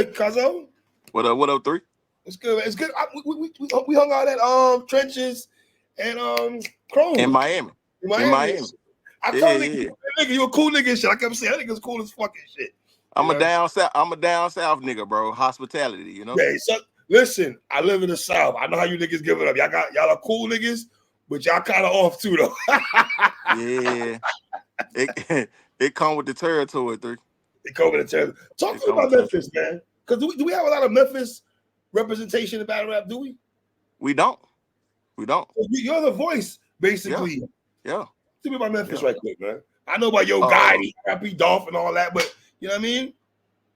good, Cuzzo? What up? What up, 3? It's good. It's good. We hung out at Trenches and Chrome In Miami. in In Miami. Miami. I Yeah, told yeah. nigga, you a cool nigga and shit. I kept saying that nigga's cool as fucking shit. I'm a down south nigga, bro. Hospitality, you know? Yeah, so listen, I live in the South. I know how you niggas give it up. Y'all are cool niggas, but y'all kind of off too though. Yeah. It come with the territory, 3. They come with the territory. Talk to me about Memphis, man. Because do we have a lot of Memphis representation in battle rap? Do we? We don't. You're the voice, basically. Yeah. Tell me about Memphis right quick, man. I know about Yo Gotti, Happy Dolph, and all that, but you know what I mean?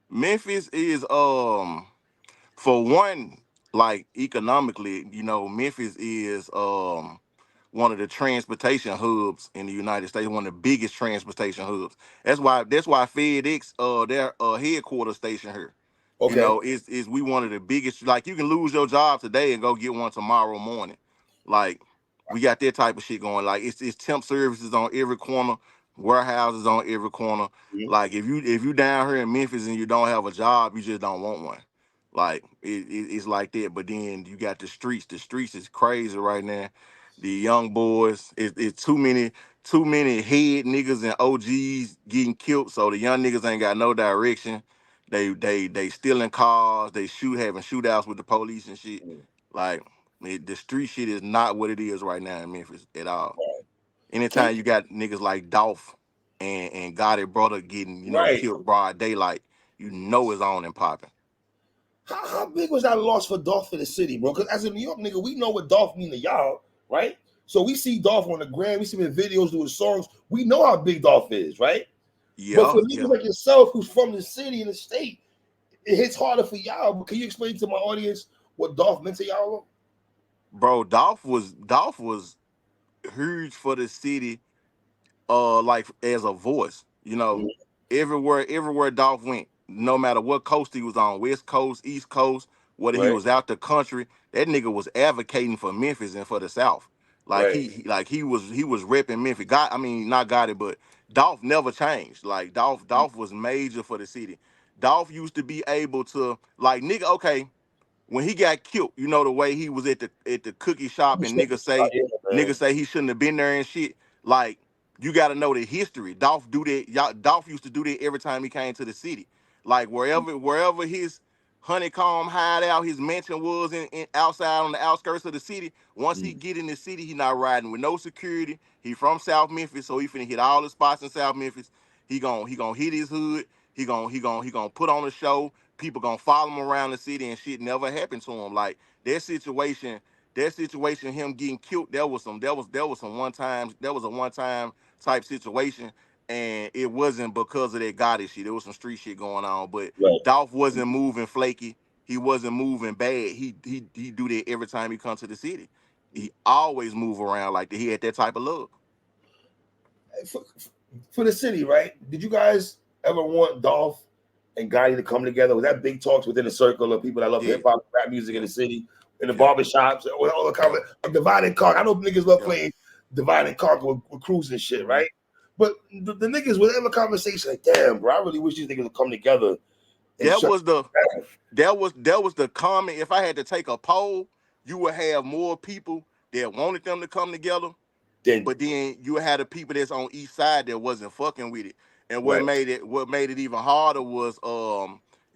Memphis is for one, like economically, you know, Memphis is one of the transportation hubs in the United States, one of the biggest transportation hubs. That's why FedEx their headquarters station here. Okay. You know, is we one of the biggest. Like, you can lose your job today and go get one tomorrow morning. Like, we got that type of shit going. Like, it's temp services on every corner, warehouses on every corner. Mm-hmm. Like, if you down here in Memphis and you don't have a job, you just don't want one. Like, it's like that. But then you got the streets. The streets is crazy right now. The young boys, it's too many head niggas and OGs getting killed. So the young niggas ain't got no direction. They stealing cars. They having shootouts with the police and shit. Like, the street shit is not what it is right now in Memphis at all. Anytime you got niggas like Dolph and Gotti brother getting killed broad daylight, you know it's on and popping. How big was that loss for Dolph in the city, bro? Because as a New York nigga, we know what Dolph mean to y'all, right? So we see Dolph on the gram, we see him in videos doing songs. We know how big Dolph is, right? Yeah. But for niggas like yourself, who's from the city and the state, it hits harder for y'all. But can you explain to my audience what Dolph meant to y'all? Bro, Dolph was huge for the city, like as a voice. You know, everywhere Dolph went, no matter what coast he was on, West Coast, East Coast, whether he was out the country, that nigga was advocating for Memphis and for the South. Like he was repping Memphis. Not got it, but Dolph never changed. Like Dolph was major for the city. Dolph used to be able to, like, nigga, okay, when he got killed, you know, the way he was at the cookie shop and niggas say he shouldn't have been there and shit. Like, you got to know the history. Dolph do that. Dolph used to do that every time he came to the city. Like, wherever his honeycomb hideout, his mansion was in outside on the outskirts of the city. Once he get in the city, he not riding with no security. He from South Memphis, so he finna hit all the spots in South Memphis. He gonna hit his hood. He gonna put on a show. People gonna follow him around the city, and shit never happened to him. Like, that situation, him getting killed, that was a one time type situation, and it wasn't because of that Gotti shit. There was some street shit going on, but Dolph wasn't moving flaky. He wasn't moving bad. He do that every time he come to the city. He always move around like that. He had that type of love. For the city, right? Did you guys ever want Dolph and Gotti to come together? Was that big talks within the circle of people that love hip hop, rap music in the city, in the barbershops, all the comment, Divide and Conquer? I know niggas love playing Divide and Conquer with crews and shit, right? But the niggas would have a conversation like, damn, bro, I really wish these niggas would come together. That was the comment. If I had to take a poll, you would have more people that wanted them to come together. But then you had the people that's on each side that wasn't fucking with it. And what made it even harder was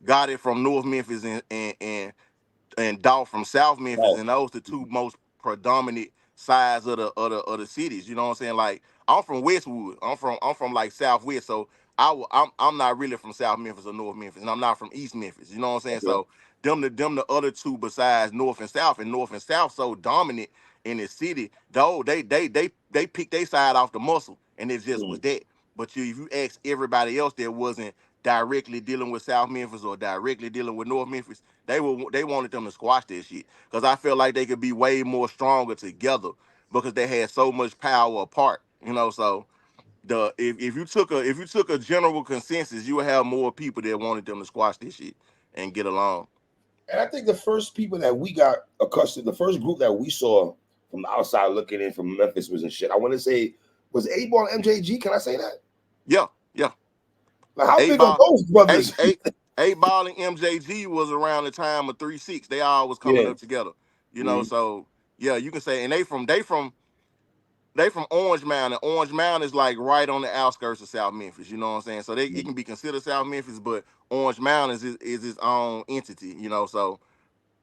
got it from North Memphis and Dolph from South Memphis, and those the two most predominant sides of the cities. You know what I'm saying? Like, I'm from Westwood. I'm from like Southwest, so I'm not really from South Memphis or North Memphis, and I'm not from East Memphis. You know what I'm saying? So them the other two besides North and South so dominant in the city, though they picked their side off the muscle, and it just was that. But if you ask everybody else that wasn't directly dealing with South Memphis or directly dealing with North Memphis, they wanted them to squash that shit, because I felt like they could be way more stronger together because they had so much power apart. You know, so if you took a general consensus, you would have more people that wanted them to squash this shit and get along. And I think the first people that we got accustomed, the first group that we saw from the outside looking in from Memphis was and shit, I want to say, was 8-Ball and MJG. Can I say that? Yeah. Like, how big are those brothers? 8 Ball and MJG was around the time of 3-6. They all was coming Yeah. up together. Mm-hmm. So yeah, you can say, and they from Orange Mountain. Orange Mountain is like right on the outskirts of South Memphis. You know what I'm saying? So it can be considered South Memphis, but Orange Mountain is its own entity. So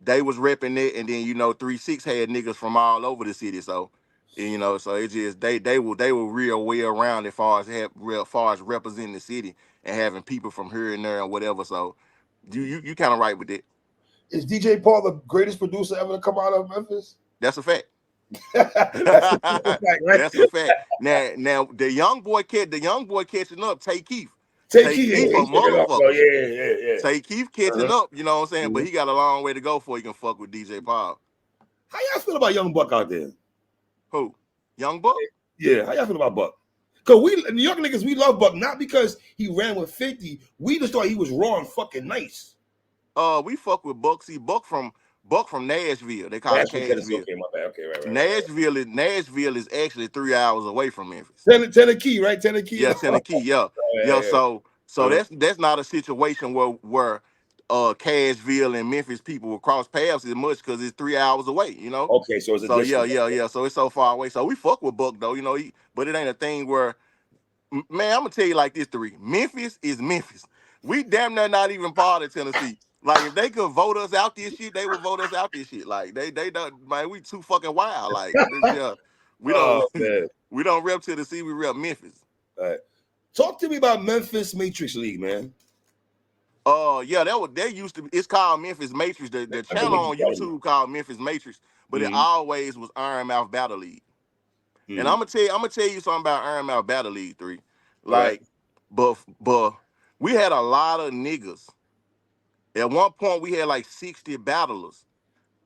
they was repping it, and then 3-6 had niggas from all over the city. So so it just they were real well rounded as far as representing the city and having people from here and there and whatever. So you kind of right with it. Is DJ Paul the greatest producer ever to come out of Memphis? That's a fact. That's a fact, right? That's a fact. Now the young boy catching up. Tay Keith. Take Tay Keith, Keith a he's picking up. Oh motherfucker. yeah. Tay Keith catching Uh-huh. up. You know what I'm saying? But Mm-hmm. he got a long way to go before he can fuck with DJ Paul. How y'all feel about Young Buck out there? Who? Young Buck? Yeah, how y'all feel about Buck? Because we New York niggas, we love Buck, not because he ran with 50. We just thought he was raw and fucking nice. We fuck with Buck. See, Buck from Nashville. They call it Nashville, Tennessee. Cashville. Okay, my bad. Okay, right. Nashville is actually 3 hours away from Memphis. Tennessee, right? Tennessee. Yeah, Tennessee. Yeah, yeah. Yeah. So that's not a situation where Cashville and Memphis people will cross paths as much because it's 3 hours away. Okay, so it's a So distance. yeah. So it's so far away. So we fuck with Buck though. But it ain't a thing where, man, I'm gonna tell you like this, three. Memphis is Memphis. We damn near not even part of Tennessee. Like if they could vote us out this shit, they would vote us out this shit. Like they don't, man, we too fucking wild. Like this, yeah, we don't Oh man. we don't rep Tennessee, we rep Memphis. All right. Talk to me about Memphis Matrix League, man. Yeah, they used to be, it's called Memphis Matrix. The I know channel what you're on telling me. YouTube called Memphis Matrix, but it always was Iron Mouth Battle League. And I'm gonna tell you something about Iron Mouth Battle League 3. All right. Like, but we had a lot of niggas. At one point, we had like 60 battlers.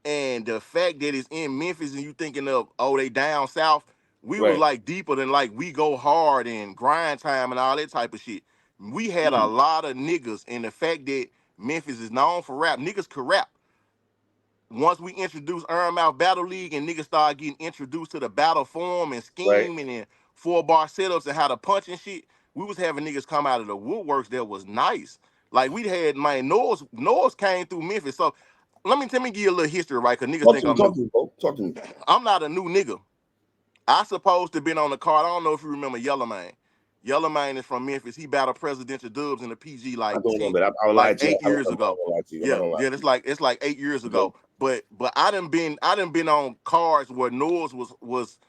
And the fact that it's in Memphis and you thinking of, oh, they down south, we was Right. like deeper than like we go hard and grind time and all that type of shit. We had a lot of niggas, and the fact that Memphis is known for rap, niggas could rap. Once we introduced Iron Mouth Battle League and niggas started getting introduced to the battle form and Right. scheming and 4-bar setups and how to punch and shit, we was having niggas come out of the woodworks that was nice. Like we had, man, Noah's came through Memphis. So let me give you a little history, right? Cause niggas think I'm Talk new. to me, bro. Talk to me. I'm not a new nigga. I supposed to been on the card. I don't know if you remember Yellow Man. Yellow Man is from Memphis. He battled presidential dubs in the PG I like don't know, 10, but I'll lie like to you. 8 years I'm not ago. gonna lie to you. I'm not Yeah, gonna lie yeah, to it's like 8 years you. ago. But I done been on cards where Noah's was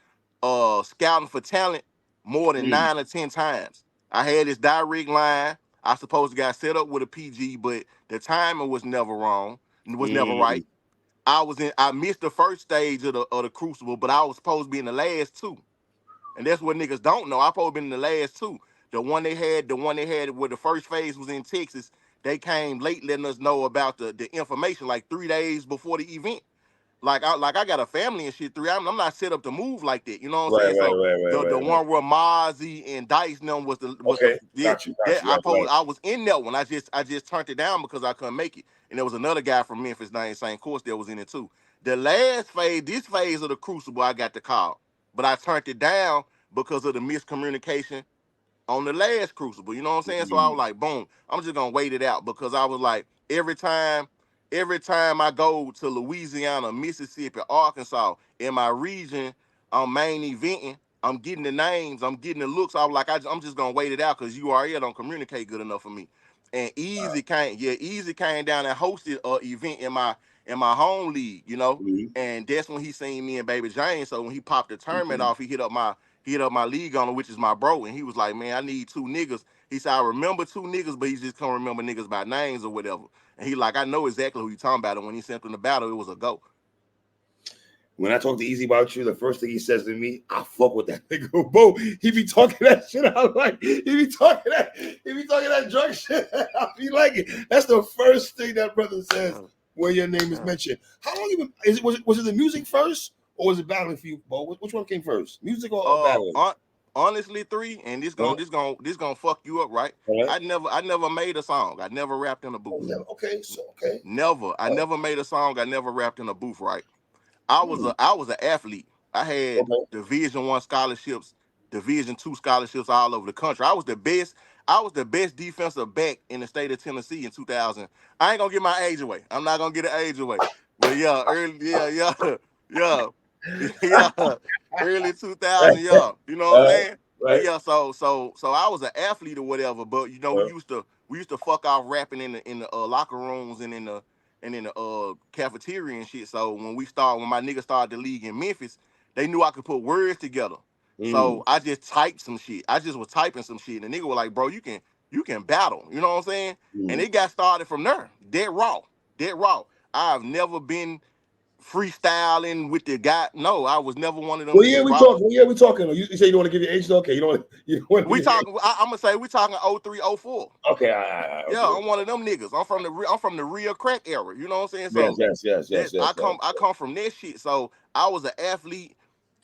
scouting for talent more than 9 or 10 times. I had this direct line. I supposed to got set up with a PG, but the timing was never wrong. It was never right. I missed the first stage of the Crucible, but I was supposed to be in the last two. And that's what niggas don't know. I probably been in the last two. The one they had where the first phase was in Texas, they came late letting us know about the information like 3 days before the event. Like I got a family and shit. I'm not set up to move like that. You know what I'm saying? So the Right. one where Mozzie and Dice them was the Okay, got you. that Right. I was in that one. I just turned it down because I couldn't make it. And there was another guy from Memphis named St. Course that was in it too. The last phase, this phase of the Crucible, I got the call, but I turned it down because of the miscommunication on the last Crucible. You know what I'm saying? So I was like, boom, I'm just gonna wait it out because I was like, every time I go to Louisiana, Mississippi, Arkansas, in my region, I'm main eventing. I'm getting the names, I'm getting the looks. I was like, I'm just gonna wait it out because URL don't communicate good enough for me. And Easy came down and hosted a event in my home league, and that's when he seen me and Baby Jane. So when he popped the tournament off, he hit up my league owner, which is my bro, and he was like, man, I need two niggas. He said, I remember two niggas, but he just can't remember niggas by names or whatever. And he like, I know exactly who you talking about. And when he sent him the battle, it was a go. When I talk to Easy about you, the first thing he says to me, I fuck with that nigga. Bo, he be talking that shit. I like. He be talking that drug shit. I be like it. That's the first thing that brother says when your name is mentioned. How long you been? Was it the music first or was it battling for you, Bo? Which one came first, music or battling? Honestly, 3, and this gonna fuck you up, right? I never made a song. I never rapped in a booth. Okay. Never. I never made a song. I never rapped in a booth, right? I was an athlete. I had Division 1 scholarships, Division 2 scholarships all over the country. I was the best. I was the best defensive back in the state of Tennessee in 2000. I ain't gonna get my age away. I'm not gonna get an age away. But yeah, yeah, yeah, early 2000, yeah. You know what I'm Uh, saying? But right. yeah, so I was an athlete or whatever. But you know, Uh, we used to fuck off rapping in the locker rooms and in the cafeteria and shit. So when my niggas started the league in Memphis, they knew I could put words together. mm, So I just typed some shit. I just was typing some shit, and the nigga was like, "Bro, you can battle." You know what I'm saying? And mm. it got started from there. Dead raw, dead raw. I've never been freestyling with the guy. No, I was never one of them Well, yeah, niggas, we bro. talking. Well, yeah, we talking. You say you don't want to give your age, okay? You don't want to We give your age. talking. I'm gonna say we talking 03, 04. Okay, Yeah, okay. I'm one of them niggas. I'm from the real crack era. You know what I'm saying? Yes, So yes, yes, yes, that yes, yes. I come from that shit. So I was an athlete,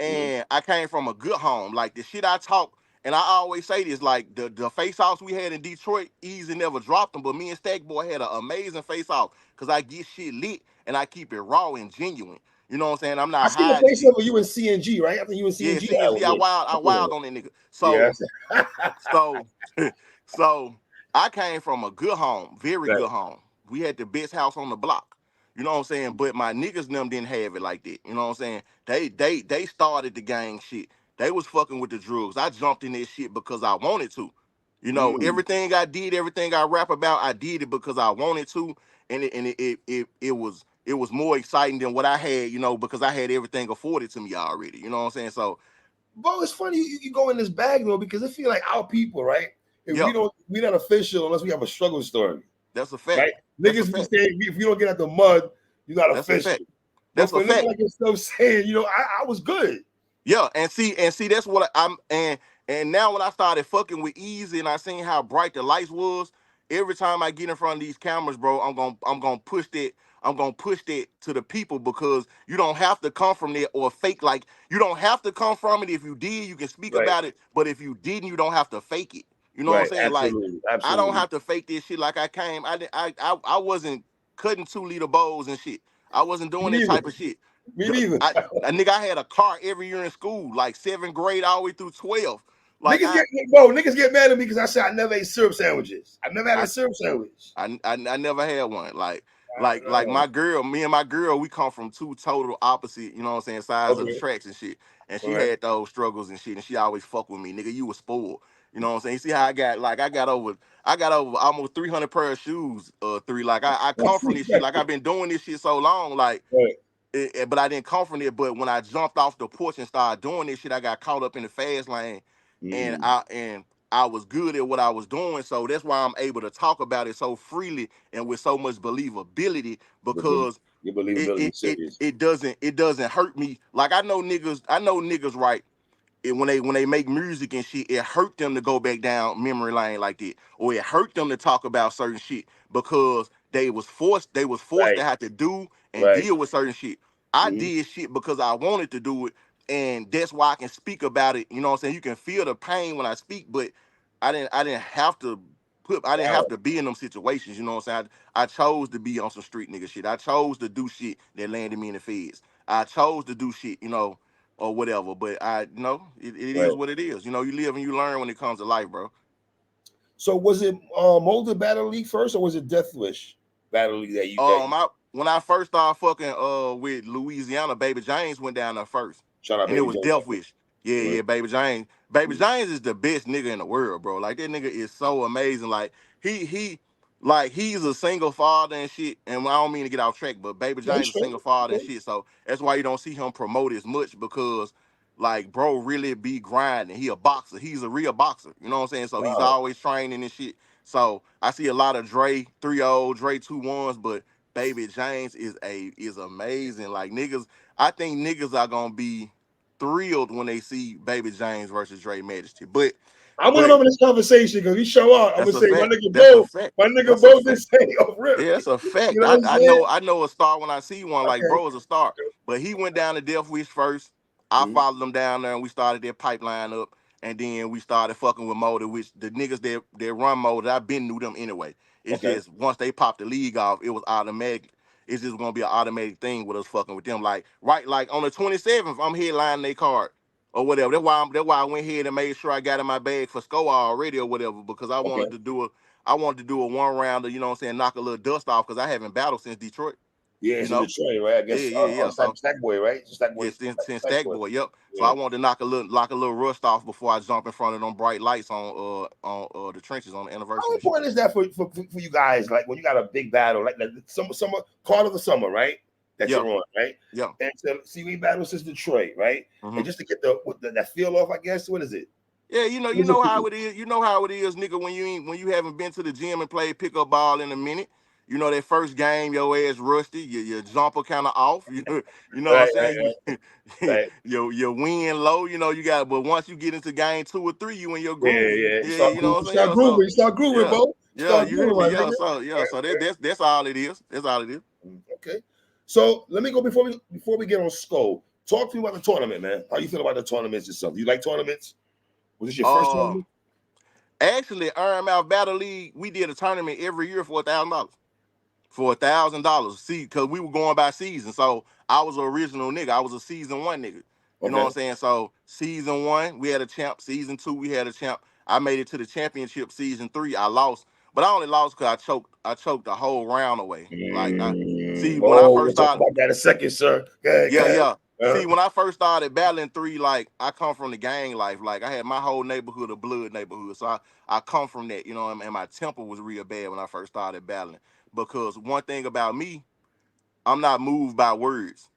Mm. and I came from a good home. Like the shit I talk, and I always say this, like the face offs we had in Detroit, Easy never dropped them, but me and Stack Boy had an amazing face off because I get shit lit and I keep it raw and genuine. You know what I'm saying? I'm I not seen the hiding face shit. of you in CNG, right? I think you in Yeah, CNG CNG, album. I Yeah, wild on that nigga. So yes. so, so I came from a good home, very Right. good home. We had the best house on the block. You know what I'm saying? But my niggas them didn't have it like that. You know what I'm saying? They started the gang shit. They was fucking with the drugs. I jumped in that shit because I wanted to. You know, Mm. everything I did, everything I rap about, I did it because I wanted to, and it was more exciting than what I had. You know, because I had everything afforded to me already. You know what I'm saying? So Bro, it's funny you go in this bag though because it feel like our people, right? If yeah, we're not official unless we have a struggle story, that's a fact. right? That's a Niggas be fact. saying if you don't get out the mud, you're not That's a official. fact. But That's a for a nigga fact. like yourself saying, I was good. Yeah, and see that's what I'm and now when I started fucking with Easy and I seen how bright the lights was, every time I get in front of these cameras, bro, I'm gonna push that to the people because you don't have to come from there or fake like you don't have to come from it. If you did, you can speak Right, about it. But if you didn't, you don't have to fake it. You know what I'm right, saying? Like absolutely, I don't absolutely. have to fake this shit like I came. I wasn't cutting 2 liter bowls and shit. I wasn't Me doing that neither. type of shit. Me neither. A nigga, I had a car every year in school, like 7th grade all the way through 12. Like Niggas get mad at me because I said I never ate syrup sandwiches. I never had I, a syrup sandwich. I never had one. Like Uh, my girl, me and my girl, we come from two total opposite, you know what I'm saying, sides of the okay, tracks and shit. And all she right. had those struggles and shit, and she always fuck with me, nigga. You was spoiled. You know what I'm saying? You see how I got over almost 300 pair of shoes, three. Like I I come from see this shit. that. Like I've been doing this shit so long, like Right. but I didn't come from it. But when I jumped off the porch and started doing this shit, I got caught up in the fast lane, and Mm, I was good at what I was doing. So that's why I'm able to talk about it so freely and with so much believability your, bel- because your believability is serious. it doesn't hurt me. Like I know niggas right when they make music and shit, it hurt them to go back down memory lane like that, or it hurt them to talk about certain shit because they was forced Right, to have to do and right. deal with certain shit. I Mm, did shit because I wanted to do it, and that's why I can speak about it. You know what I'm saying? You can feel the pain when I speak, but I didn't have to I didn't have wow. to be in them situations. You know what I'm saying? I chose to be on some street nigga shit. I chose to do shit that landed me in the feds. I chose to do shit, you know, or whatever. But it is Right. what it is. You know, you live and you learn when it comes to life, bro. So was it Molded Battle League first, or was it Death Wish Battle League that you When I first started fucking with Louisiana, Baby James went down there first, shout out and it Baby was Jones? Death Wish. Yeah, Right. yeah, Baby James. Baby Mm. James is the best nigga in the world, bro. Like that nigga is so amazing. Like he's a single father and shit. And I don't mean to get off track, but Baby No, James is a straight. single father and Okay. shit. So that's why you don't see him promote as much because like bro really be grinding. He a boxer. He's a real boxer. You know what I'm saying? So he's Wow. always training and shit. So I see a lot of Dre 3-0, Dre 2-1s, but Baby James is amazing. Like niggas, I think niggas are gonna be thrilled when they see Baby James versus Dre Majesty. I'm gonna But remember this conversation because you show up. I'm gonna that's a say fact. That's a fact. My nigga That's a Bo fact. this say off rip. Yeah, that's a You fact. know what I'm saying? I know a star when I see one. Like Okay. bro is a star. But he went down to Death Wish first. I Mhm. followed him down there and we started that pipeline up. And then we started fucking with Motor, which the niggas that run Motor, I been knew them anyway. It's Okay. just once they popped the league off, it was automatic. It's just gonna be an automatic thing with us fucking with them. Like right, like on the 27th, I'm headlining their card or whatever. That's why I went ahead and made sure I got in my bag for score already or whatever, because Okay. I wanted to do a one rounder, you know what I'm saying, knock a little dust off, because I haven't battled since Detroit. Yeah, You it's in know? Detroit, right? I Yeah, guess yeah, yeah. So Stack Boy, right? Stack Boy, yeah, since Stack Stack Boy. Boy, yep. So Yeah. I wanted to knock a little rust off before I jump in front of them bright lights on the trenches on the How anniversary and shit. important is that for you guys? Like when you got a big battle, like the summer call of the summer, right? That Yeah, you're on, right? yeah. And so, see, we battle since Detroit, right? Hmm. And just to get that feel off, I guess. What is it? Yeah, What you is it know for how you? it is. You know how it is, nigga, when you haven't been to the gym and played pickup ball in a minute. You know that first game, your ass rusty, your jumper kind of off. You know what I'm Right, right, saying? right. Your wind low. You know you got, but once you get into game 2 or 3, you in your Yeah, groove. yeah. You Yeah, start you know grooving. what You I'm saying? start Yeah, grooving. so You start grooving, yeah, bro. You yeah, start you hear grooving, me? my Yeah, nigga. so yeah, so Yeah, that's all it is. That's all it is. okay. So let me go before we get on Skull. Talk to me about the tournament, man. How you feel about the tournaments yourself? You like tournaments? Was this your first Uh, tournament? Actually, Iron Mouth Battle League, we did a tournament every year for $1,000. For $1,000. See, because we were going by season. So I was an original nigga. I was a season 1 nigga. You know what Okay. I'm saying? So season 1, we had a champ. Season 2, we had a champ. I made it to the championship. Season 3, I lost. But I only lost because I choked the whole round away. Like see, when I Oh, we'll first talk started, about that in a second, sir. Go ahead, go yeah, ahead. yeah. Uh, See, when I first started battling 3, like I come from the gang life. Like I had my whole neighborhood a blood neighborhood. So I come from that, you know, and my temper was real bad when I first started battling. Because one thing about me, I'm not moved by words.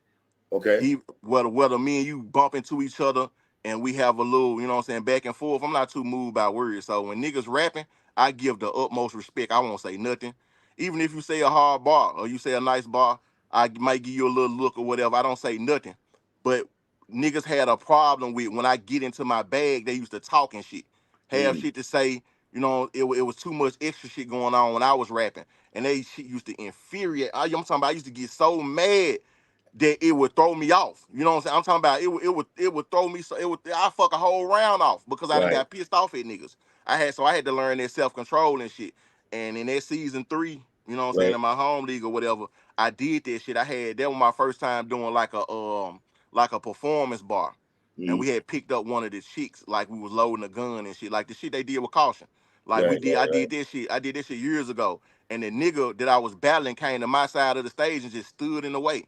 okay. Whether me and you bump into each other and we have a little, you know what I'm saying, back and forth, I'm not too moved by words. So when niggas rapping, I give the utmost respect. I won't say nothing. Even if you say a hard bar or you say a nice bar, I might give you a little look or whatever. I don't say nothing. But niggas had a problem with when I get into my bag, they used to talk and shit. Have Mm, shit to say, you know, it was too much extra shit going on when I was rapping. And they shit used to infuriate. I'm talking about I used to get so mad that it would throw me off. You know what I'm saying? I'm talking about it would throw me, so I fuck a whole round off because I done right, got pissed off at niggas. I had to learn that self-control and shit. And in that season 3, you know what I'm saying, right. in my home league or whatever, I did that shit. That was my first time doing like a performance bar. And Mm, we had picked up one of the chicks, like we was loading a gun and shit, like the shit they did with caution. Like right, I right, did this shit. I did this shit years ago. And the nigga that I was battling came to my side of the stage and just stood in the way,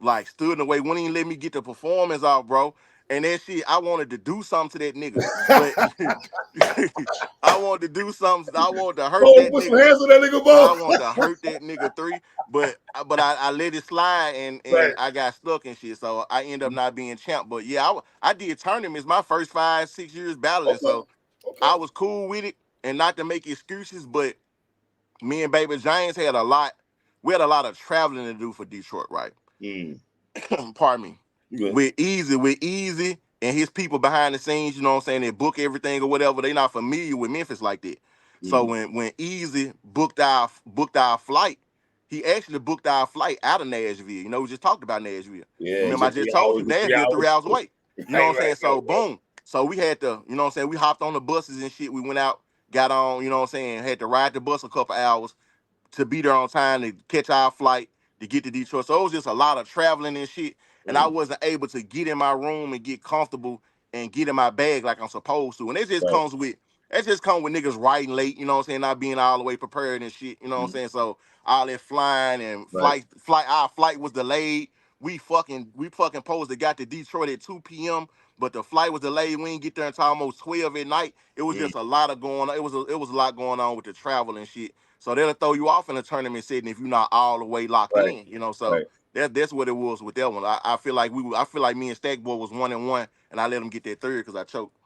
like stood in the way, wouldn't even let me get the performance out, bro. And that shit, I wanted to do something to that nigga, but I wanted to do something. I wanted to hurt oh, that put some nigga. hands on that nigga, I bro. wanted to hurt that nigga 3, but I let it slide and Right. I got stuck and shit. So I end up not being champ. But yeah, I did tournaments my first 5, 6 years battling. Okay. So Okay. I was cool with it, and not to make excuses, but me and Baby James had a lot. We had a lot of traveling to do for Detroit, right? Mm, Pardon me. you good. With Easy and his people behind the scenes, you know what I'm saying, they book everything or whatever. They not familiar with Memphis like that. So Mm. when Easy booked our flight, he actually booked our flight out of Nashville. You know, we just talked about Nashville. Yeah, it's Remember, I just just three told hours. you Just three Nashville 3 hours hours. away. You know what Right, I'm saying? right, So right, boom. So we had to, you know what I'm saying, we hopped on the buses and shit. We went out, got on, you know what I'm saying, had to ride the bus a couple hours to be there on time to catch our flight to get to Detroit. So it was just a lot of traveling and shit. And I right. wasn't able to get in my room and get comfortable and get in my bag like I'm supposed to. And Right. it just comes with niggas writing late, you know what I'm saying, not being all the way prepared and shit, you know what I'm Mm, saying? So all that flying and right. our flight was delayed. We fucking supposed to got to Detroit at 2 p.m., but the flight was delayed. We didn't get there until almost 12 at night. It was Mm, just a lot of going on. It was a lot going on with the travel and shit. So they'll throw you off in a tournament setting if you're not all the way locked right. in, you know. So Right. that's what it was with that one. I feel like I feel like me and Stackboy was 1-1, and I let him get that third because I choked.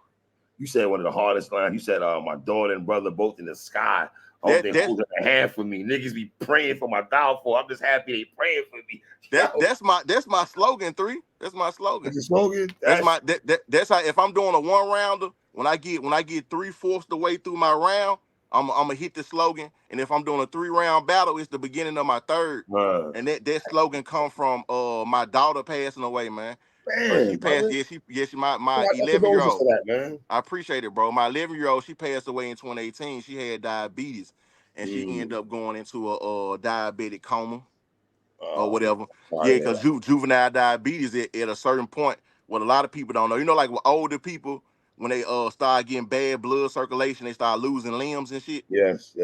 You said one of the hardest lines. You said, "My daughter and brother both in the sky. I hope That they that's holding a hand for me. Niggas be praying for my downfall. I'm just happy they praying for me." that Yo, that's my slogan. 3. That's my slogan. that's a slogan. That's That's my that's how, if I'm doing a one rounder, when I get 3/4 the way through my round, I'm gonna hit the slogan. And if I'm doing a 3-round battle, it's the beginning of my third. uh, And that slogan come from my daughter passing away, man. She man, passed. brother. Yes, my My 11-year-old. condolences for that, man. I appreciate it, bro. My 11-year-old, she passed away in 2018. She had diabetes, and she Mm, ended up going into a diabetic coma or uh, whatever. sorry Yeah, to hear because that. juvenile diabetes at a certain point, what a lot of people don't know. You know, like with older people, when they start getting bad blood circulation, they start losing limbs and shit. Yes.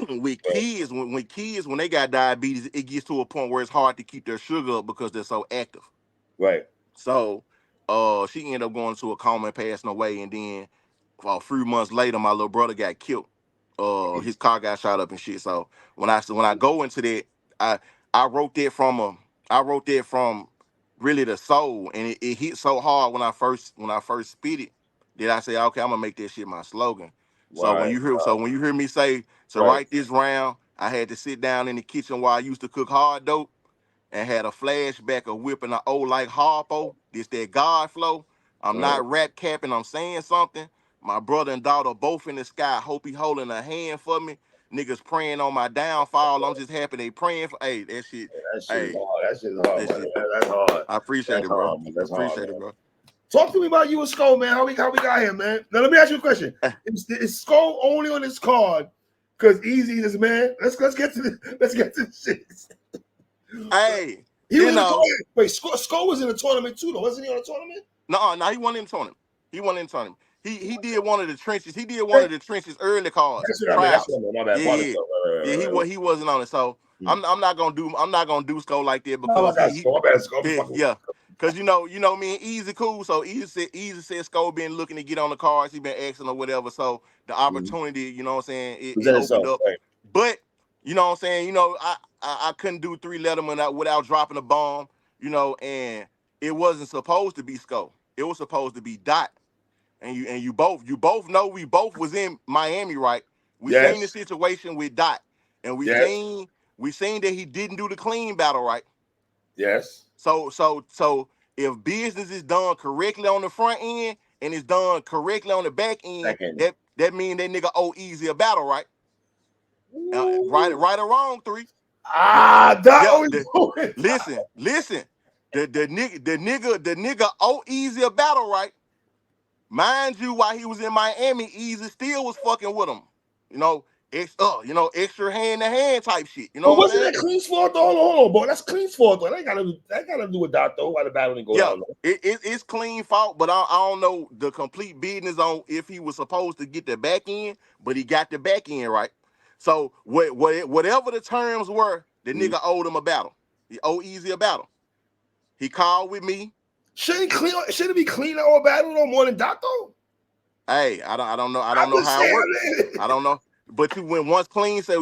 With kids, when they got diabetes, it gets to a point where it's hard to keep their sugar up because they're so active. Right. So she ended up going into a coma and passing away, and then a few months later, my little brother got killed. His car got shot up and shit. So when I go into that, I I wrote that from really the soul, and it hit so hard when I first spit it that I say, okay, I'm gonna make that shit my slogan. So Right. when you hear me say to Right. write this round, I had to sit down in the kitchen while I used to cook hard dope and had a flashback of whipping an old like Harpo. This that God flow. I'm not rap capping, I'm saying something. My brother and daughter both in the sky. Hope he holding a hand for me. Niggas praying on my downfall. I'm just happy they praying for. Hey, that shit. That shit is Hey, hard. That shit is hard, that man. shit. That's hard. I appreciate That's it, bro. hard, man. That's hard, Appreciate man. it, bro. Talk to me about you and Skull, man. How we got here, man. Now let me ask you a question. Is Skull only on this card because Easy is man? Let's get to the shit. Hey, He was in the tournament. Wait, Skull was in the tournament too, though. Wasn't he on the tournament? No, he wasn't in the tournament. He wasn't in the tournament. He did one of the trenches. He did one of the trenches early cards. That's what I mean. That's Trials. what I mean. My bad. Yeah. He wasn't on it. So I'm not gonna do Skull like that Oh, because my bad, Skull. My bad, Skull. yeah. Cause you know me and Easy cool. So Easy said Skull been looking to get on the cards. He been asking or whatever. So the opportunity, you know what I'm saying, it opened up. Right. But you know what I'm saying, I couldn't do 3 Letterman without dropping a bomb, and it wasn't supposed to be Skull. It was supposed to be Dot. And you both know we both was in Miami, right? We seen the situation with Dot, and we seen that he didn't do the clean battle, right? Yes. So if business is done correctly on the front end and it's done correctly on the back end, that means that nigga owe Easy a battle, right? Right or wrong, 3. Listen. The nigga owe Easy a battle, right? Mind you, while he was in Miami, Easy still was fucking with him. Extra hand to hand type shit. You know what I'm saying? Wasn't that Clean's fault though? Hold on, boy. That's Clean's fault though. That gotta do with Dot though. Why the battle didn't go down though? It's clean fault, but I don't know the complete business on if he was supposed to get the back end, but he got the back end right. So whatever the terms were, the nigga owed him a battle. He owed Easy a battle. He called with me. Should it be clean or battle no more than Dot though? Hey, I don't know how it works. I don't know. But once clean say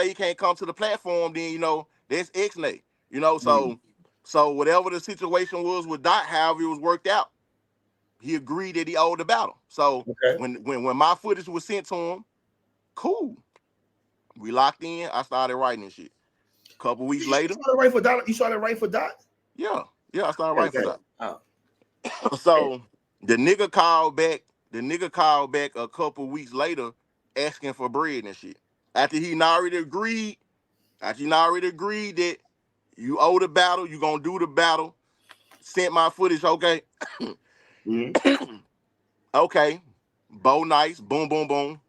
he can't come to the platform, then that's X-Nay. So whatever the situation was with Dot, however it was worked out, he agreed that he owed the battle. So when my footage was sent to him, cool. We locked in. I started writing this shit. A couple weeks later. You started writing for Dot? You started writing for Dot? Yeah, I started writing for Dot. Oh. So the nigga called back. A couple weeks later, asking for bread and shit. After he already agreed that you owe the battle, you gonna do the battle. Sent my footage, okay. Okay. Bo nice, boom, boom, boom.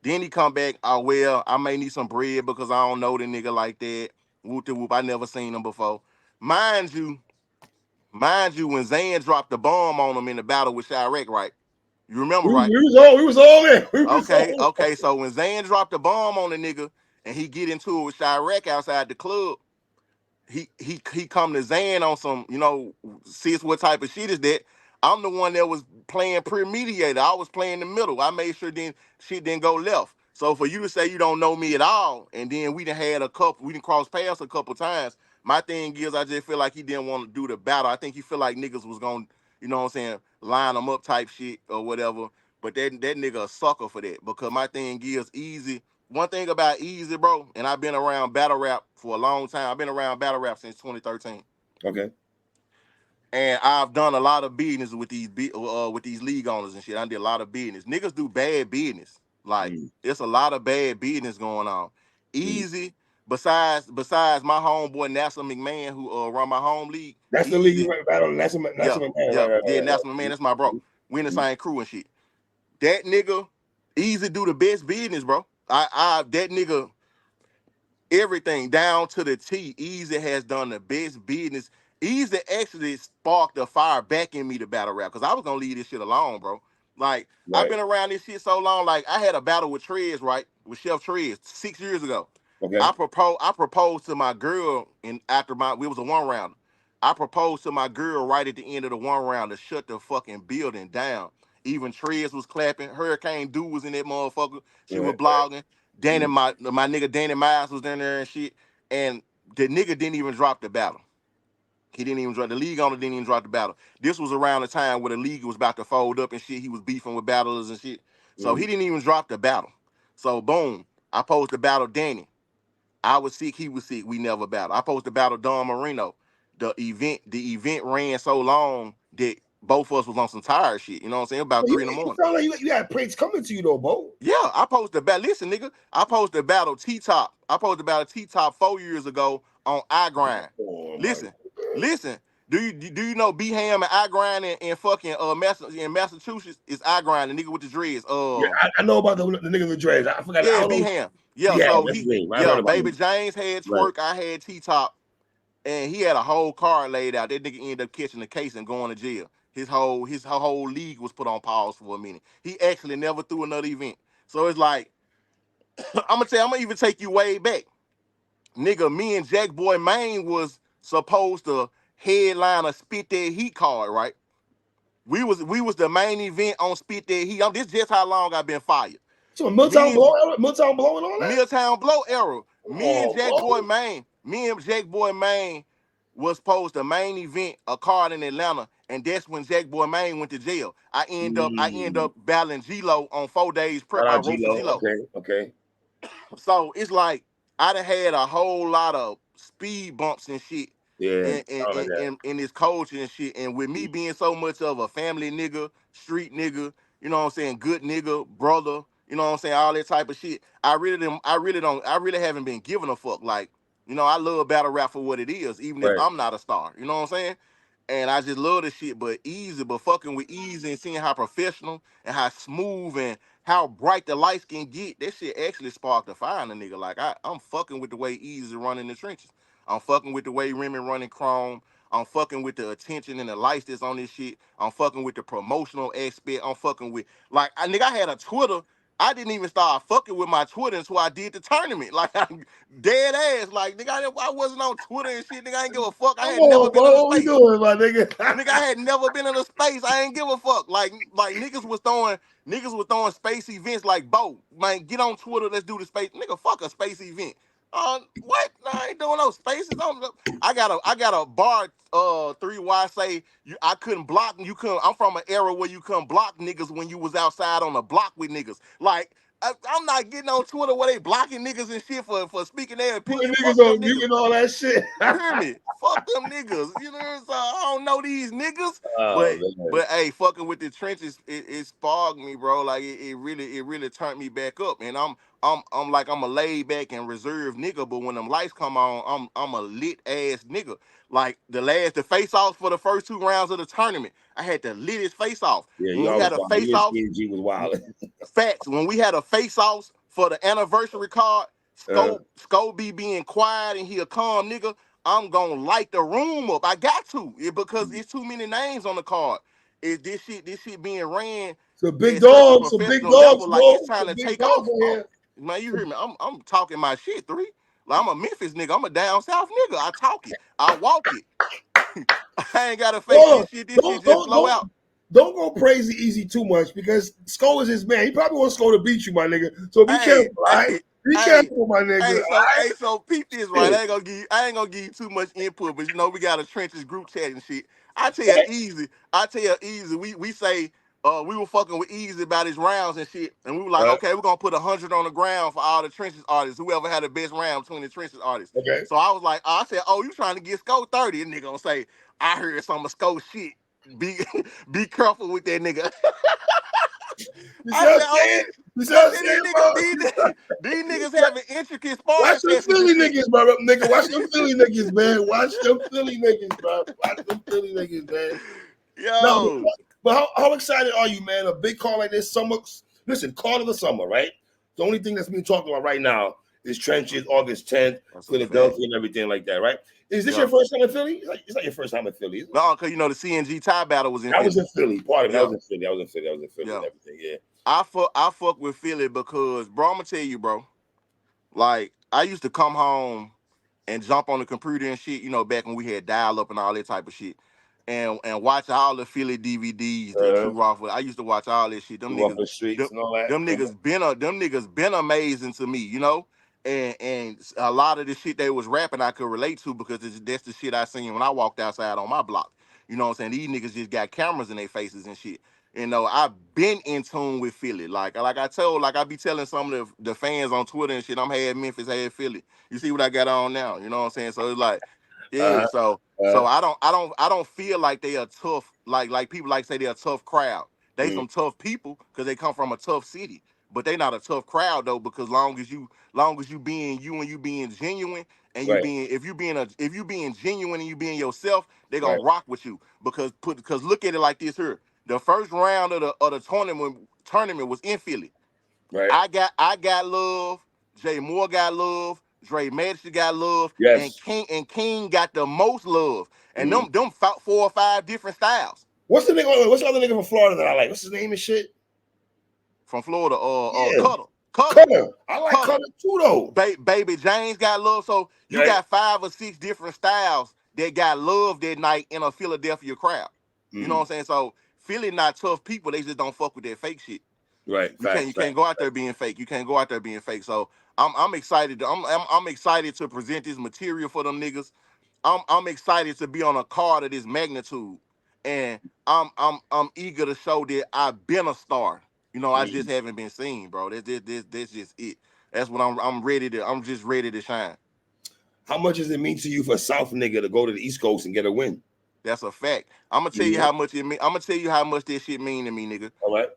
Then he come back, well, I may need some bread because I don't know the nigga like that. Whoop de whoop, I never seen him before. Mind you, when Zan dropped the bomb on him in the battle with Chirac, right? You remember, right? We was all there. Okay. So when Zan dropped the bomb on the nigga and he get into it with Chirac outside the club, he come to Zan on some, sis, what type of shit is that? I'm the one that was playing pre-mediator. I was playing the middle. I made sure shit didn't go left. So for you to say you don't know me at all, and then we didn't cross paths a couple times. My thing is, I just feel like he didn't want to do the battle. I think he feel like niggas was gonna, you know what I'm saying, line him up type shit or whatever. But that nigga a sucker for that, because my thing is Easy. One thing about Easy, bro, and I've been around battle rap for a long time. I've been around battle rap since 2013. Okay. And I've done a lot of business with these league owners and shit. I did a lot of business. Niggas do bad business. Like, it's a lot of bad business going on. Easy, besides my homeboy Nassau McMahon, who run my home league. That's the league you went battle. Nassau McMahon. Nassau McMahon, that's my bro. We in the same crew and shit. That nigga Easy do the best business, bro. That nigga, everything down to the T. Easy has done the best business. Easy actually sparked a fire back in me to battle rap because I was gonna leave this shit alone, bro. Like I've been around this shit so long. Like I had a battle with Trez, right, with Chef Trez 6 years ago. Okay. I proposed to my girl, and after we was a 1 round. I proposed to my girl right at the end of the 1 round to shut the fucking building down. Even Trez was clapping. Hurricane Dude was in that motherfucker. She was blogging. Danny, my nigga Danny Miles was in there and shit. And the nigga didn't even drop the battle. He didn't even drop the league owner didn't even drop the battle. This was around the time where the league was about to fold up and shit. He was beefing with battlers and shit. So he didn't even drop the battle. So boom, I posed to battle Danny. I was sick, he was sick. We never battled. I posed to battle Don Marino. The event ran so long that both of us was on some tired shit. You know what I'm saying? About 3 in the morning. Sound like you had praise coming to you though, Bo. Yeah, I posed to battle. Listen, nigga, I posed to battle T-Top. I posed to battle T-Top 4 years ago on iGrind. Listen. Do you know B Ham and iGrind in fucking in Massachusetts is iGrind, the nigga with the dreads. Yeah, I know about the nigga with the dreads. I forgot. Yeah, B Ham. Yeah, so Baby him. James had Twerk, I had T-Top, and he had a whole card laid out. That nigga ended up catching the case and going to jail. His whole league was put on pause for a minute. He actually never threw another event. So it's like, I'm gonna even take you way back. Nigga, me and Jack Boy Maine was supposed to headline a Spit That Heat card, right? We was the main event on Spit That Heat. This just how long I've been fired. So Milltown Blow and all that? Milltown Blow era. Me and Jack Boy Maine was supposed to main event a card in Atlanta, and that's when Jack Boy Maine went to jail. I end up battling G-Lo on 4 days prep. I wrote for G-Lo. Okay. So it's like I done had a whole lot of speed bumps and shit. Yeah, in this culture and shit. And with me being so much of a family nigga, street nigga, you know what I'm saying, good nigga, brother, you know what I'm saying, all that type of shit. I really haven't been giving a fuck. Like, you know, I love battle rap for what it is, even if I'm not a star. You know what I'm saying? And I just love the shit, but fucking with Easy and seeing how professional and how smooth and how bright the lights can get, that shit actually sparked a fire in a nigga. Like, I'm fucking with the way Easy running the trenches. I'm fucking with the way Remy running Chrome. I'm fucking with the attention and the lights that's on this shit. I'm fucking with the promotional aspect. I'm fucking with, like, I had a Twitter. I didn't even start fucking with my Twitter until I did the tournament. Like, I'm dead ass. Like, nigga, I wasn't on Twitter and shit. Nigga, I ain't give a fuck. I had never been in a space. What doing, my nigga? Nigga, I had never been in a space. I ain't give a fuck. Like niggas was throwing space events like, Bo, man, get on Twitter, let's do the space. Nigga, fuck a space event. What? No, I ain't doing no spaces. I got a bar 3Y say I couldn't block you couldn't. I'm from an era where you couldn't block niggas when you was outside on the block with niggas. Like, I'm not getting on Twitter where they blocking niggas and shit for speaking their opinion. Niggas on mute and all that shit. You hear me? Fuck them niggas. You know what I'm saying? I don't know these niggas. But hey, fucking with the trenches, it sparked me, bro. Like it really turned me back up. And I'm a laid back and reserved nigga, but when them lights come on, I'm a lit ass nigga. Like the face offs for the first 2 rounds of the tournament, I had the littest face off. Yeah, when we had a face off, G was wild. Facts. When we had a face offs for the anniversary card, Sco be being quiet and he a calm nigga. I'm gonna light the room up. I got to because it's too many names on the card. Is this shit being ran? Some big dogs, level, like it's time to take off. Man, you hear me? I'm talking my shit, 3. Like, I'm a Memphis nigga. I'm a down south nigga. I talk it. I walk it. I ain't gotta fake this shit. This shit just blow out. Don't go crazy easy too much because Sko is his man. He probably wants Sko to beat you, my nigga. So be careful, all right? Be careful, my nigga. So peep this, right? I ain't gonna give you too much input, but you know we got a trenches group chat and shit. I tell you easy. We say we were fucking with Easy about his rounds and shit, and we were like, okay, we're gonna put 100 on the ground for all the trenches artists, whoever had the best round between the trenches artists. Okay. So I was like, I said, oh, you trying to get Sko 30? And nigga gonna say, I heard some of Sko shit. Be careful with that nigga. These niggas having intricate sparring. Watch them Philly niggas, bro. Nigga, watch them Philly niggas, man. Watch them Philly niggas, bro. Watch them Philly niggas, man. Yo. No, but how excited are you, man? A big call like this summer. Listen, call of the summer, right? The only thing that's being talked about right now This trenches, August 10th, Philadelphia, and everything like that, right? Is this your first time in Philly? It's not your first time in Philly, is it? No, because you know the CNG tie battle was in Philly. Philly. I was in Philly. Part of it. I was in Philly. And everything. Yeah. I fuck with Philly because, bro, I'm gonna tell you, bro. Like, I used to come home and jump on the computer and shit, you know, back when we had dial up and all that type of shit. And watch all the Philly DVDs that True Rock. I used to watch all that shit. Them niggas, the streets and all that. Them niggas been amazing to me, you know. And a lot of the shit they was rapping I could relate to because that's the shit I seen when I walked outside on my block. You know what I'm saying? These niggas just got cameras in their faces and shit. You know, I've been in tune with Philly. Like I be telling some of the fans on Twitter and shit, I'm half Memphis, half Philly. You see what I got on now? You know what I'm saying? So it's like, yeah. So I don't feel like they are tough. Like people like say they're a tough crowd. They some tough people because they come from a tough city. But they not a tough crowd though, because long as you being you and you being genuine and you being if you being genuine and you being yourself, they gonna rock with you. Because look at it like this here. The first round of the tournament was in Philly. Right. I got love. Jay Moore got love. Dre Madison got love. Yes. And King got the most love. And them fought 4 or 5 different styles. What's the nigga? What's the other nigga from Florida that I like? What's his name and shit? From Florida, Cutter. I like Cutter too though. Baby James got love. So you got 5 or 6 different styles that got love that night in a Philadelphia crowd. You know what I'm saying? So Philly not tough people. They just don't fuck with that fake shit. Right. You can't go out there being fake. You can't go out there being fake. So I'm excited. I'm excited to present this material for them niggas. I'm excited to be on a card of this magnitude, and I'm eager to show that I've been a star. You know, I just haven't been seen, bro. That's just it. That's what I'm ready to. I'm just ready to shine. How much does it mean to you for a South nigga to go to the East Coast and get a win? That's a fact. I'm gonna tell you how much it mean. I'm gonna tell you how much this shit mean to me, nigga. All right.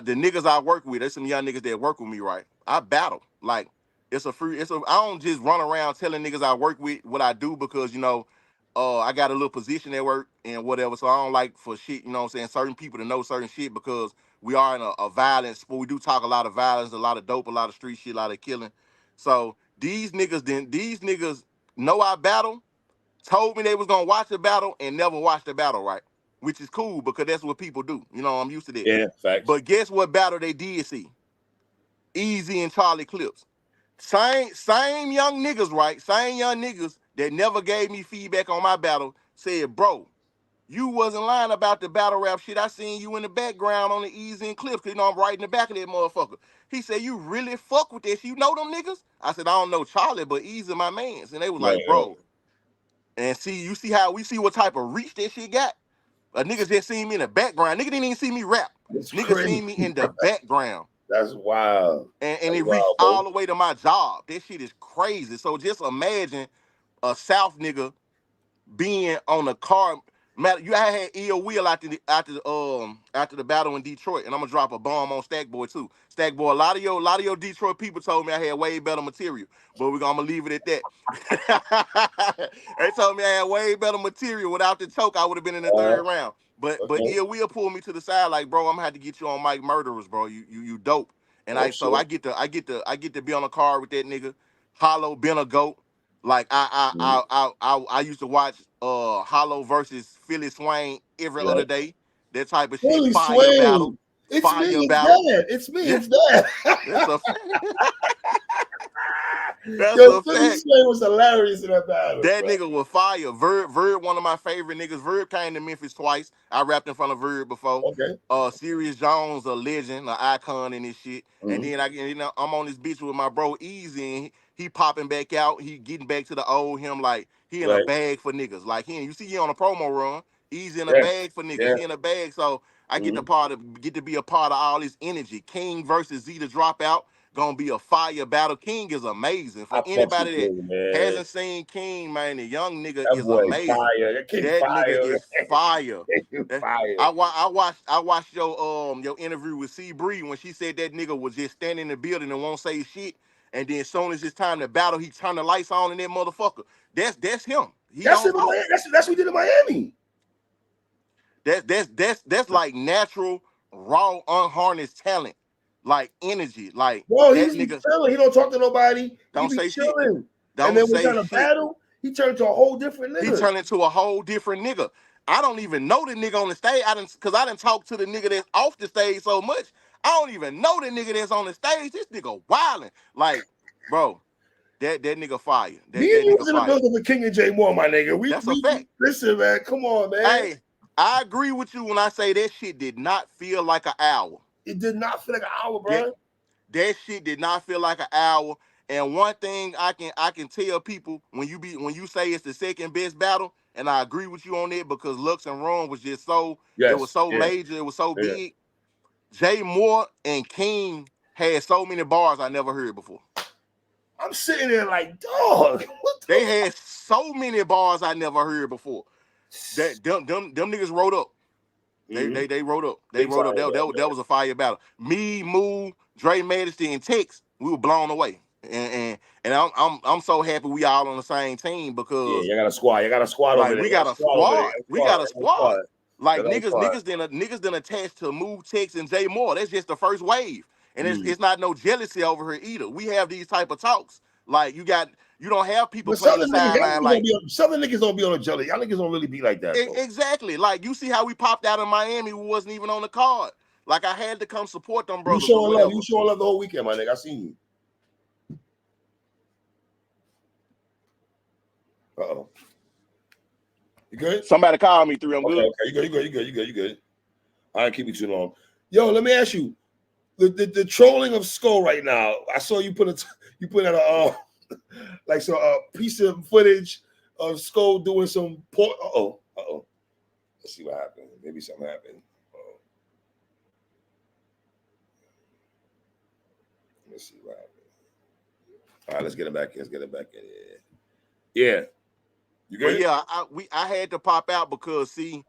The niggas I work with, there's some young niggas that work with me, right? I battle. Like, I don't just run around telling niggas I work with what I do because, you know, I got a little position at work and whatever. So I don't like for shit, you know what I'm saying, certain people to know certain shit because we are in a violence, but we do talk a lot of violence, a lot of dope, a lot of street shit, a lot of killing. So these niggas know I battle, told me they was gonna watch the battle and never watched the battle, right? Which is cool because that's what people do. You know, I'm used to that. Yeah, facts. But guess what battle they did see? Easy and Charlie Clips. Same young niggas, right? Same young niggas that never gave me feedback on my battle said, bro, you wasn't lying about the battle rap shit. I seen you in the background on the Easy and Clips, because you know I'm right in the back of that motherfucker. He said, you really fuck with this? You know them niggas? I said, I don't know Charlie, but Easy my mans. And they was like, bro. And we see what type of reach that shit got? Niggas just seen me in the background. Nigga didn't even see me rap. Niggas seen me in the background. That's wild. And it reached all the way to my job. That shit is crazy. So just imagine a South nigga being on a car. I had Ill Will after the battle in Detroit, and I'm gonna drop a bomb on Stack Boy too. Stack Boy, a lot of your Detroit people told me I had way better material, but I'm gonna leave it at that. They told me I had way better material. Without the choke, I would have been in the third round. But Ill Will pulled me to the side like, bro, I'm gonna have to get you on Mike Murderers, bro. You dope. And I get to be on a car with that nigga. Hollow been a goat. Like I used to watch Hollow versus Philly Swain every other day. That type of shit. Fire battle. It's fire me. battle. It's me. It's that. That's a fact. That's Yo, a Philly fact. Swain was hilarious in that battle. That nigga was fire. Verb, one of my favorite niggas. Verb came to Memphis twice. I rapped in front of Verb before. Okay. Sirius Jones, a legend, an icon in this shit. And then I'm on this bitch with my bro Easy, and he popping back out. He getting back to the old him like he in a bag for niggas. Like you see he on a promo run. Easy in a bag for niggas. He in a bag. So I get to be a part of all this energy. King versus Z the Dropout. Gonna be a fire battle. King is amazing. For anybody that hasn't seen King, man, the young nigga is amazing. Fire. That nigga is fire. Fire. I watched your interview with C Bree when she said that nigga was just standing in the building and won't say shit. And then as soon as it's time to battle, he turned the lights on in that motherfucker. That's him. That's what we did in Miami. That's like natural, raw, unharnessed talent. like energy. Like Bro, that he's nigga chilling. He don't talk to nobody. He don't be say shit. chilling. And Don't then we say trying to shit. battle. He turned to a whole different He nigga. turned into a whole different nigga. I don't even know the nigga on the stage. Cause I didn't talk to the nigga that's off the stage so much. I don't even know the nigga that's on the stage. This nigga wilding. Like, bro, that nigga fire. Me That and you nigga was in the fire. building with King and J Moore, my nigga. That's a fact. Listen, man. Come on, man. Hey, I agree with you when I say that shit did not feel like an hour. It did not feel like an hour, bro. That shit did not feel like an hour. And one thing I can tell people when you say it's the second best battle, and I agree with you on that because Lux and Ron was just it was so major, it was so big. Jay Moore and King had so many bars I never heard before. I'm sitting there like, dog. They had so many bars I never heard before. That them niggas wrote up. They wrote up. They wrote up. That was a fire battle. Me, Moo, Dre Majesty, and Tex, we were blown away. And I'm so happy we all on the same team because you got a squad. You got a squad over there. We got a squad. We got a squad. Like niggas didn't attach to Moo, Tex, and Jay Moore. That's just the first wave. And it's not no jealousy over here either. We have these type of talks. Like you don't have people playing the sideline like Southern niggas don't be on a jelly. Y'all niggas don't really be like that. Exactly. Like you see how we popped out in Miami, we wasn't even on the card. Like I had to come support them brothers. You showing love the whole weekend, my nigga. I seen you. Uh-oh. You good? Somebody call me through. I'm good. Okay, you good. I ain't keep you too long. Yo, let me ask you. The trolling of Skull right now. I saw you put out a piece of footage of Skull doing some Uh-oh. Let's see what happened. Maybe something happened. Let's see what happened. All right, let's get it back in. Yeah. You good? But yeah, I had to pop out because see,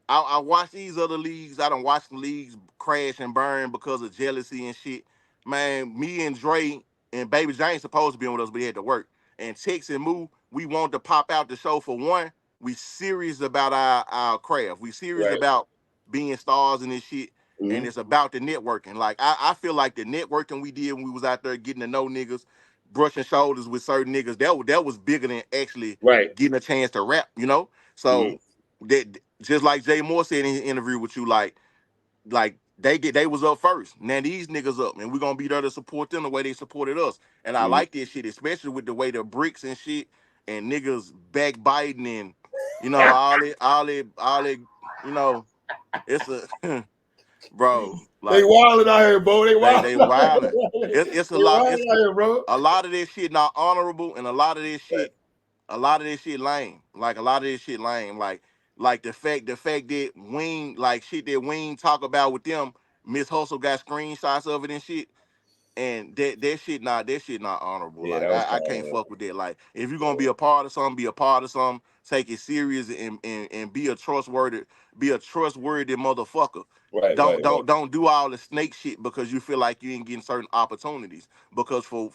I watched these other leagues. I don't watch the leagues crash and burn because of jealousy and shit. Man, me and Dre and Baby James supposed to be with us, but he had to work. And Tex and Moo, we wanted to pop out the show for one. We serious about our craft. We serious about being stars and this shit. And it's about the networking. Like I feel like the networking we did when we was out there getting to know niggas, brushing shoulders with certain niggas, that was bigger than actually getting a chance to rap, you know? So that just like Jay Moore said in his interview with you, like they was up first. Now these niggas up, and we're gonna be there to support them the way they supported us. And I like this shit, especially with the way the bricks and shit and niggas backbiting and all that, you know, it's a bro. Like, they wilding out here, bro. They wilding. It's a lot. Out here, bro. A lot of this shit not honorable, and a lot of this shit lame. Like a lot of this shit lame. Like the fact that Wing, like shit that Wing talk about with them, Miss Hustle got screenshots of it and shit. And that shit not honorable. Yeah, like I can't fuck with that. Like if you're gonna be a part of something, be a part of something, take it serious and be a trustworthy motherfucker. Don't do all the snake shit because you feel like you ain't getting certain opportunities. Because for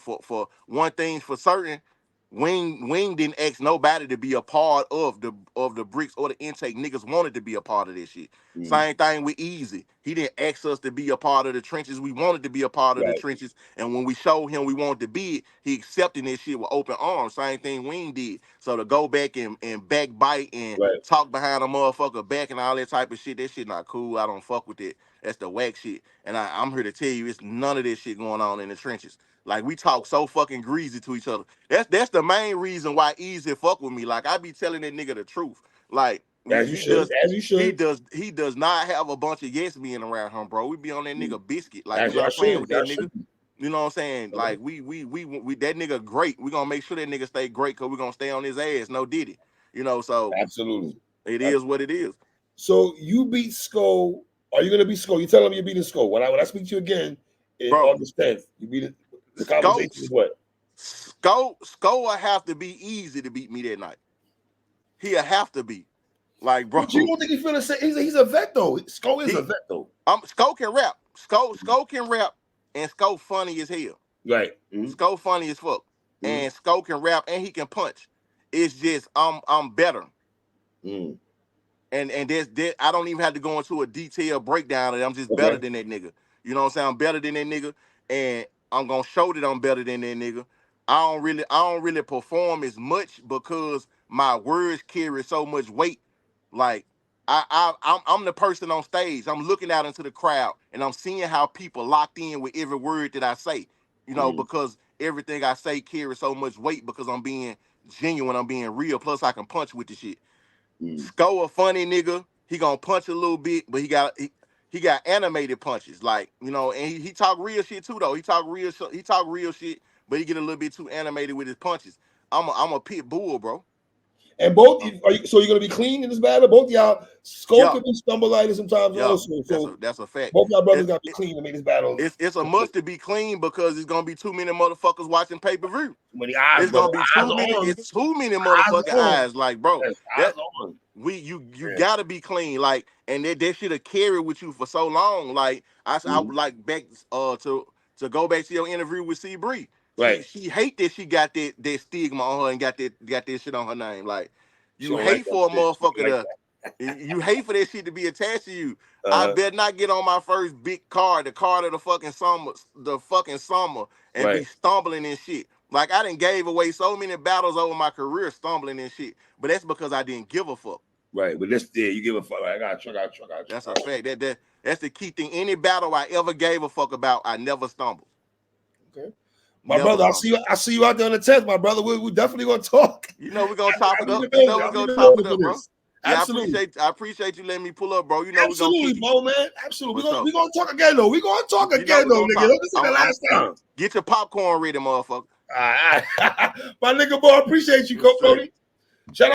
one thing for certain, Wing didn't ask nobody to be a part of the bricks or the intake. Niggas wanted to be a part of this shit. Same thing with Easy. He didn't ask us to be a part of the trenches. We wanted to be a part of the trenches. And when we showed him we wanted to be it, he accepted this shit with open arms. Same thing Wing did. So to go back and backbite and talk behind a motherfucker back and all that type of shit, that shit not cool. I don't fuck with it. That's the whack shit. And I'm here to tell you, it's none of this shit going on in the trenches. Like we talk so fucking greasy to each other. That's the main reason why Easy fuck with me. Like I be telling that nigga the truth. Like as you should. He does not have a bunch of yes men around him, bro. We be on that nigga biscuit. Like as we not playing with that nigga. Should. You know what I'm saying? Like we that nigga great. We gonna make sure that nigga stay great because we gonna stay on his ass. No diddy. You know, so absolutely. It is what it is. So you beat Skull. Are you gonna beat Skull? You telling me you're beating Skull. When I speak to you again in August 10th, you beat it. The conversation is what? Skull will have to be easy to beat me that night. He'll have to be. Like, bro. But you don't think he feel the same? He's a vet though. Skull is a vet though. Skull can rap. Skull can rap, and Skull funny as hell. Right. Skull funny as fuck. And Skull can rap and he can punch. It's just I'm better. And there's I don't even have to go into a detailed breakdown of it. I'm just better than that nigga. You know what I'm saying? I'm better than that nigga, and I'm gonna show that I'm better than that nigga. I don't really perform as much because my words carry so much weight. Like I'm the person on stage. I'm looking out into the crowd and I'm seeing how people locked in with every word that I say. You know, because everything I say carries so much weight because I'm being genuine, I'm being real. Plus, I can punch with the shit. Sco a funny nigga. He gonna punch a little bit, but he got animated punches, like, you know, and he talk real shit too though. He talk real shit, but he get a little bit too animated with his punches. I'm a pit bull, bro. And both, so you're gonna be clean in this battle. Both y'all, Sco can be stumble-lighted sometimes also. So that's a fact. Both y'all brothers gotta be clean to make this battle. It's a must to be clean because it's gonna be too many motherfuckers watching pay-per-view. Many eyes, it's gonna be too many. It's too many motherfucking eyes. Like, bro, you gotta be clean. Like, and that should have carried with you for so long. Like, I would like back to go back to your interview with C Bree. Right. She hate that she got that stigma on her and got that shit on her name. Like, you hate like for a motherfucker to. You hate for that shit to be attached to you. I better not get on my first big card, the card of the fucking summer, and be stumbling and shit. Like, I done gave away so many battles over my career stumbling and shit, but that's because I didn't give a fuck. Right, but this you give a fuck. Like, I got you. That's a fact. That's the key thing. Any battle I ever gave a fuck about, I never stumbled. Okay. My brother, I see you out there on the test, my brother. We definitely gonna talk. You know we're gonna chop it up. You know we're gonna chop it up, bro. Yeah, absolutely. I appreciate you letting me pull up, bro. You know absolutely, bro, man. Absolutely. We're gonna talk again, though. We're gonna talk again, though, nigga. This is the last time. Get your popcorn ready, motherfucker. All right. My nigga, boy, I appreciate you, Cody. Shout out.